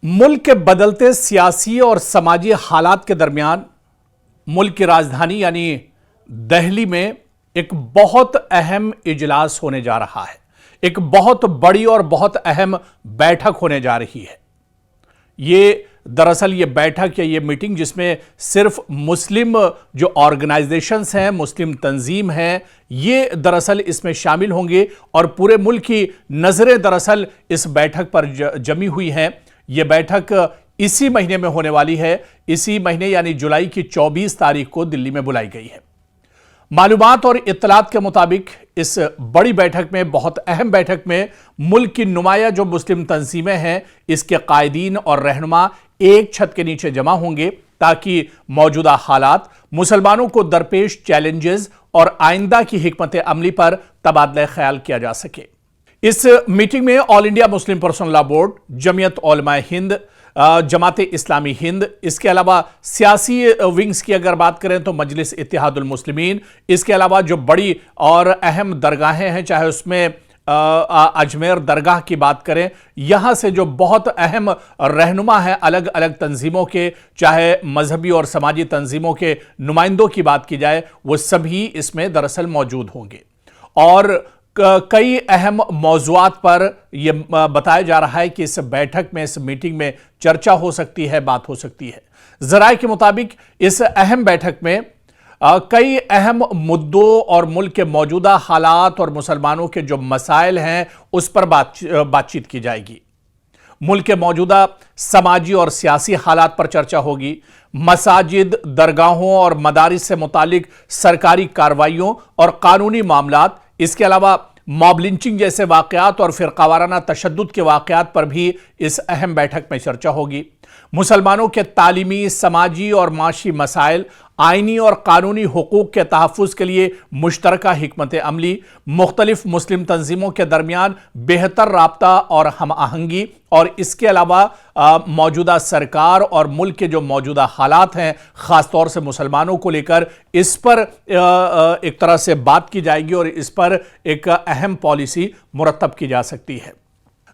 मुल्क के बदलते सियासी और समाजी हालात के दरमियान मुल्क की राजधानी यानी दिल्ली में एक बहुत अहम इजलास होने जा रहा है। एक बहुत बड़ी और बहुत अहम बैठक होने जा रही है। दरअसल ये बैठक या ये मीटिंग जिसमें सिर्फ मुस्लिम जो ऑर्गेनाइजेशंस हैं, मुस्लिम तंजीम हैं, ये दरअसल इसमें शामिल होंगे और पूरे मुल्क की नज़रें दरअसल इस बैठक पर जमी हुई हैं। ये बैठक इसी महीने में होने वाली है। इसी महीने यानी जुलाई की 24 तारीख को दिल्ली में बुलाई गई है। मालूमात और इत्तलात के मुताबिक इस बड़ी बैठक में, बहुत अहम बैठक में, मुल्क की नुमाया जो मुस्लिम तंजीमें हैं, इसके कायदीन और रहनुमा एक छत के नीचे जमा होंगे ताकि मौजूदा हालात, मुसलमानों को दरपेश चैलेंजेस और आइंदा की हिकमत अमली पर तबादला ख्याल किया जा सके। इस मीटिंग में all India Muslim personal law board, Jamiat Ulama Hind, Jamaat Islami Hind, इसके अलावा सियासी विंग्स की अगर बात करें तो मजलिस इत्तेहादुल मुस्लिमीन, इसके अलावा जो बड़ी और अहम दरगाहें हैं, चाहे उसमें अजमेर दरगाह की बात करें, यहाँ से जो बहुत अहम रहनुमा हैं अलग अलग तंजीमों के, चाहे मजहबी और समाजी तंजीमों के नुमाइंदों की बात की जाए, वो सभी इसमें दरअसल मौजूद होंगे। और कई अहम मौज़ूआत पर यह बताया जा रहा है कि इस बैठक में, इस मीटिंग में चर्चा हो सकती है, बात हो सकती है। ज़राए के मुताबिक इस अहम बैठक में कई अहम मुद्दों और मुल्क के मौजूदा हालात और मुसलमानों के जो मसाइल हैं उस पर बातचीत की जाएगी। मुल्क के मौजूदा समाजी और सियासी हालात पर चर्चा होगी। मसाजिद, दरगाहों और मदारिस से मुतालिक सरकारी कार्रवाइयों और कानूनी मामलात, इसके अलावा मॉब लिंचिंग जैसे वाक़यात और फिरकावाराना तशद्दुद के वाक़यात पर भी इस अहम बैठक में चर्चा होगी। मुसलमानों के तालीमी, समाजी और माशी मसाइल, आइनी और कानूनी हुकूक के तहफ़्फ़ुज़ के लिए मुश्तरका हिकमत अमली, मुख्तलिफ मुस्लिम तंजीमों के दरमियान बेहतर राब्ता और हम आहंगी, और इसके अलावा मौजूदा सरकार और मुल्क के जो मौजूदा हालात हैं ख़ास तौर से मुसलमानों को लेकर, इस पर एक तरह से बात की जाएगी और इस पर एक अहम पॉलिसी मुरतब की जा सकती है।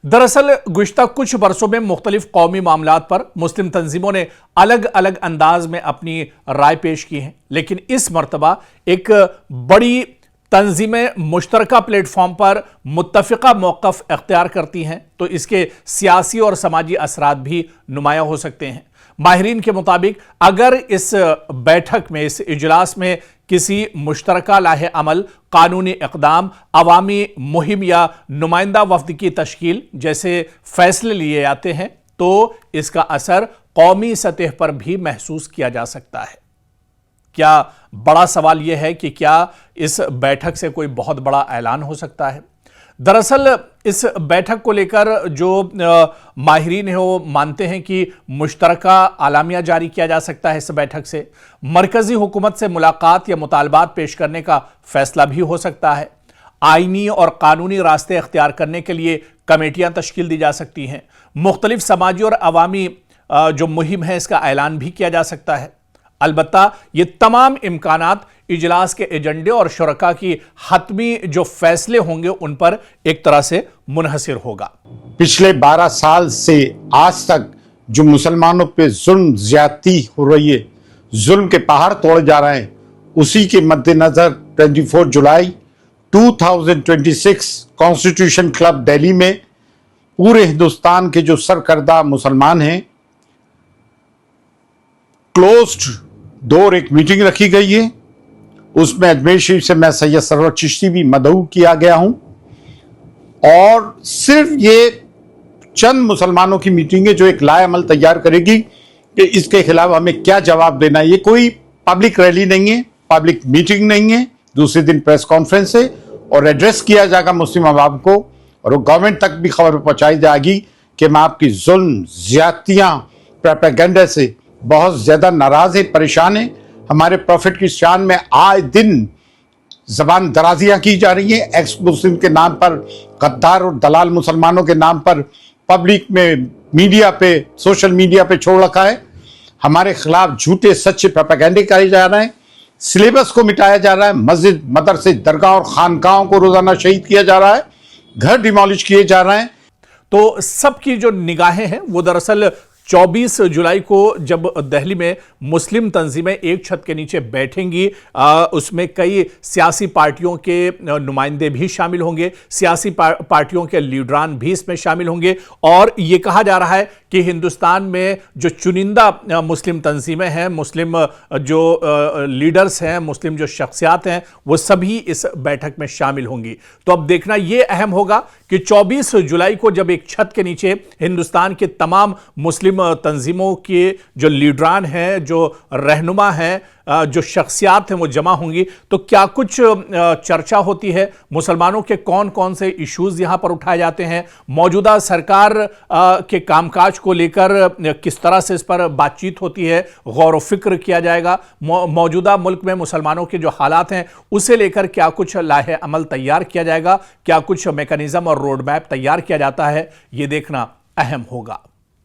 दरअसल गुज़िश्ता कुछ बरसों में मुख्तलिफ कौमी मामलात पर मुस्लिम तंजीमों ने अलग अलग अंदाज में अपनी राय पेश की है, लेकिन इस मरतबा एक बड़ी तंजीमें मुश्तरका प्लेटफॉर्म पर मुत्तफ़िक़ा मौक़िफ़ इख्तियार करती हैं तो इसके सियासी और समाजी असरात भी नुमायां हो सकते हैं। माहिरीन के मुताबिक अगर इस बैठक में, इस इजलास में किसी मुश्तरका लाहे अमल, कानूनी इक़दाम, अवामी मुहिम या नुमाइंदा वफ़द की तश्कील जैसे फ़ैसले लिए जाते हैं तो इसका असर कौमी सतह पर भी महसूस किया जा सकता है। क्या बड़ा सवाल यह है कि क्या इस बैठक से कोई बहुत बड़ा ऐलान हो सकता है? दरअसल इस बैठक को लेकर जो माहिरीन हैं वो मानते हैं कि मुश्तरका आलामिया जारी किया जा सकता है। इस बैठक से मरकज़ी हुकूमत से मुलाकात या मुतालबात पेश करने का फैसला भी हो सकता है। आइनी और कानूनी रास्ते इख्तियार करने के लिए कमेटियां तश्कील दी जा सकती हैं। मुख्तलिफ समाजी और अवामी जो मुहिम है इसका ऐलान भी किया जा सकता है। अलबत्ता ये तमाम इम्कानात इजलास के एजेंडे और शुरका की हतमी जो फैसले होंगे उन पर एक तरह से मुनहसिर होगा। पिछले 12 साल से आज तक जो मुसलमानों पे जुल्म ज्यादती हो रही है, जुल्म के पहाड़ तोड़े जा रहे हैं, उसी के मद्देनजर 24 जुलाई 2026 कॉन्स्टिट्यूशन क्लब दिल्ली में पूरे हिंदुस्तान के जो सरकर्दा मुसलमान हैं, क्लोज्ड डोर एक मीटिंग रखी गई है। उसमें अजमेर शरीफ से मैं सैयद सरवर चिश्ती भी मदऊ किया गया हूं और सिर्फ ये चंद मुसलमानों की मीटिंग है जो एक लाएअमल तैयार करेगी कि इसके खिलाफ हमें क्या जवाब देना है। ये कोई पब्लिक रैली नहीं है, पब्लिक मीटिंग नहीं है। दूसरे दिन प्रेस कॉन्फ्रेंस है और एड्रेस किया जाएगा मुस्लिम अवाम को और वो गवर्नमेंट तक भी खबर पहुंचाई जाएगी कि हम आपकी जुल्म, ज्यादतियां, प्रोपेगेंडा से बहुत ज्यादा नाराज है, परेशान है। हमारे प्रॉफिट की शान में आए दिन जबान दराजियां की जा रही हैं। एक्स मुस्लिम के नाम पर, गद्दार और दलाल मुसलमानों के नाम पर पब्लिक में, मीडिया पे, सोशल मीडिया पे छोड़ रखा है। हमारे खिलाफ झूठे सच्चे प्रोपेगेंडे करे जा रहे हैं। सिलेबस को मिटाया जा रहा है। मस्जिद, मदरसे, दरगाह और खानकाहों को रोजाना शहीद किया जा रहा है। घर डिमोलिश किए जा रहे हैं। तो सबकी जो निगाहें हैं वो दरअसल 24 जुलाई को जब दिल्ली में मुस्लिम तंजीमें एक छत के नीचे बैठेंगी, उसमें कई सियासी पार्टियों के नुमाइंदे भी शामिल होंगे, सियासी पार्टियों के लीडरान भी इसमें शामिल होंगे। और ये कहा जा रहा है कि हिंदुस्तान में जो चुनिंदा मुस्लिम तंजीमें हैं, मुस्लिम जो लीडर्स हैं, मुस्लिम जो शख्सियात हैं, वो सभी इस बैठक में शामिल होंगी। तो अब देखना ये अहम होगा कि 24 जुलाई को जब एक छत के नीचे हिंदुस्तान के तमाम मुस्लिम तंजीमों के जो लीडरान हैं, जो रहनुमा हैं, जो शख्सियात हैं, वो जमा होंगी, तो क्या कुछ चर्चा होती है, मुसलमानों के कौन कौन से इश्यूज यहां पर उठाए जाते हैं, मौजूदा सरकार के कामकाज को लेकर किस तरह से इस पर बातचीत होती है, गौर व फिक्र किया जाएगा, मौजूदा मुल्क में मुसलमानों के जो हालात हैं उसे लेकर क्या कुछ लाहे अमल तैयार किया जाएगा, क्या कुछ मैकेनिज्म और रोड मैप तैयार किया जाता है, ये देखना अहम होगा।